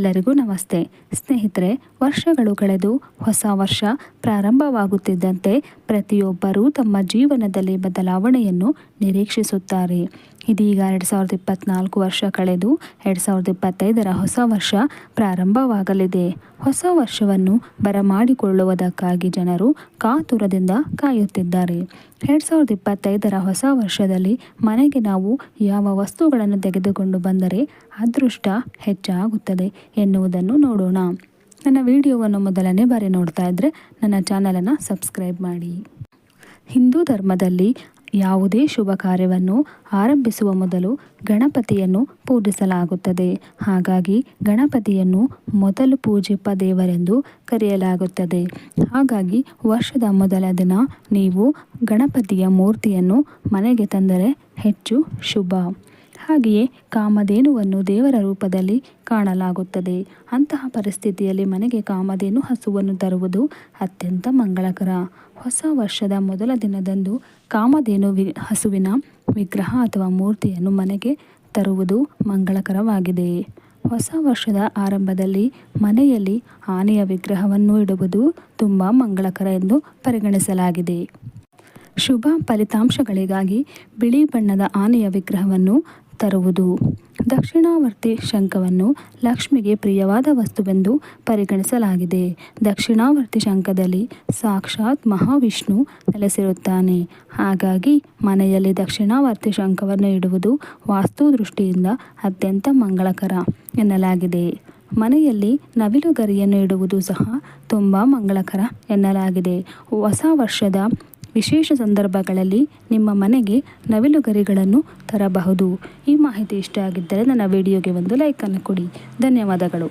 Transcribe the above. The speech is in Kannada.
ಎಲ್ಲರಿಗೂ ನಮಸ್ತೆ ಸ್ನೇಹಿತರೆ. ವರ್ಷಗಳು ಕಳೆದು ಹೊಸ ವರ್ಷ ಪ್ರಾರಂಭವಾಗುತ್ತಿದ್ದಂತೆ ಪ್ರತಿಯೊಬ್ಬರೂ ತಮ್ಮ ಜೀವನದಲ್ಲಿ ಬದಲಾವಣೆಯನ್ನು ನಿರೀಕ್ಷಿಸುತ್ತಾರೆ. ಇದೀಗ 2024 ವರ್ಷ ಕಳೆದು 2025ರ ಹೊಸ ವರ್ಷ ಪ್ರಾರಂಭವಾಗಲಿದೆ. ಹೊಸ ವರ್ಷವನ್ನು ಬರಮಾಡಿಕೊಳ್ಳುವುದಕ್ಕಾಗಿ ಜನರು ಕಾತುರದಿಂದ ಕಾಯುತ್ತಿದ್ದಾರೆ. 2025ರ ಹೊಸ ವರ್ಷದಲ್ಲಿ ಮನೆಗೆ ನಾವು ಯಾವ ವಸ್ತುಗಳನ್ನು ತೆಗೆದುಕೊಂಡು ಬಂದರೆ ಅದೃಷ್ಟ ಹೆಚ್ಚಾಗುತ್ತದೆ ಎನ್ನುವುದನ್ನು ನೋಡೋಣ. ನನ್ನ ವಿಡಿಯೋವನ್ನು ಮೊದಲನೇ ಬಾರಿ ನೋಡ್ತಾ ಇದ್ದರೆ ನನ್ನ ಚಾನಲನ್ನು ಸಬ್ಸ್ಕ್ರೈಬ್ ಮಾಡಿ. ಹಿಂದೂ ಧರ್ಮದಲ್ಲಿ ಯಾವುದೇ ಶುಭ ಕಾರ್ಯವನ್ನು ಆರಂಭಿಸುವ ಮೊದಲು ಗಣಪತಿಯನ್ನು ಪೂಜಿಸಲಾಗುತ್ತದೆ. ಹಾಗಾಗಿ ಗಣಪತಿಯನ್ನು ಮೊದಲು ಪೂಜಿಪ ದೇವರೆಂದು ಕರೆಯಲಾಗುತ್ತದೆ. ಹಾಗಾಗಿ ವರ್ಷದ ಮೊದಲ ದಿನ ನೀವು ಗಣಪತಿಯ ಮೂರ್ತಿಯನ್ನು ಮನೆಗೆ ತಂದರೆ ಹೆಚ್ಚು ಶುಭ. ಹಾಗೆಯೇ ಕಾಮಧೇನುವನ್ನು ದೇವರ ರೂಪದಲ್ಲಿ ಕಾಣಲಾಗುತ್ತದೆ. ಅಂತಹ ಪರಿಸ್ಥಿತಿಯಲ್ಲಿ ಮನೆಗೆ ಕಾಮಧೇನು ಹಸುವನ್ನು ತರುವುದು ಅತ್ಯಂತ ಮಂಗಳಕರ. ಹೊಸ ವರ್ಷದ ಮೊದಲ ದಿನದಂದು ಕಾಮಧೇನು ಹಸುವಿನ ವಿಗ್ರಹ ಅಥವಾ ಮೂರ್ತಿಯನ್ನು ಮನೆಗೆ ತರುವುದು ಮಂಗಳಕರವಾಗಿದೆ. ಹೊಸ ವರ್ಷದ ಆರಂಭದಲ್ಲಿ ಮನೆಯಲ್ಲಿ ಆನೆಯ ವಿಗ್ರಹವನ್ನು ಇಡುವುದು ತುಂಬ ಮಂಗಳಕರ ಎಂದು ಪರಿಗಣಿಸಲಾಗಿದೆ. ಶುಭ ಫಲಿತಾಂಶಗಳಿಗಾಗಿ ಬಿಳಿ ಬಣ್ಣದ ಆನೆಯ ವಿಗ್ರಹವನ್ನು ತರುವುದು. ದಕ್ಷಿಣಾವರ್ತಿ ಶಂಖವನ್ನು ಲಕ್ಷ್ಮಿಗೆ ಪ್ರಿಯವಾದ ವಸ್ತುವೆಂದು ಪರಿಗಣಿಸಲಾಗಿದೆ. ದಕ್ಷಿಣಾವರ್ತಿ ಶಂಖದಲ್ಲಿ ಸಾಕ್ಷಾತ್ ಮಹಾವಿಷ್ಣು ನೆಲೆಸಿರುತ್ತಾನೆ. ಹಾಗಾಗಿ ಮನೆಯಲ್ಲಿ ದಕ್ಷಿಣಾವರ್ತಿ ಶಂಖವನ್ನು ಇಡುವುದು ವಾಸ್ತು ದೃಷ್ಟಿಯಿಂದ ಅತ್ಯಂತ ಮಂಗಳಕರ ಎನ್ನಲಾಗಿದೆ. ಮನೆಯಲ್ಲಿ ನವಿಲು ಗರಿಯನ್ನು ಇಡುವುದು ಸಹ ತುಂಬ ಮಂಗಳಕರ ಎನ್ನಲಾಗಿದೆ. ಹೊಸ ವರ್ಷದ ವಿಶೇಷ ಸಂದರ್ಭಗಳಲ್ಲಿ ನಿಮ್ಮ ಮನೆಗೆ ನವಿಲು ಗರಿಗಳನ್ನು ತರಬಹುದು. ಈ ಮಾಹಿತಿ ಇಷ್ಟ ಆಗಿದ್ದರೆ ನನ್ನ ವಿಡಿಯೋಗೆ ಒಂದು ಲೈಕನ್ನು ಕೊಡಿ. ಧನ್ಯವಾದಗಳು.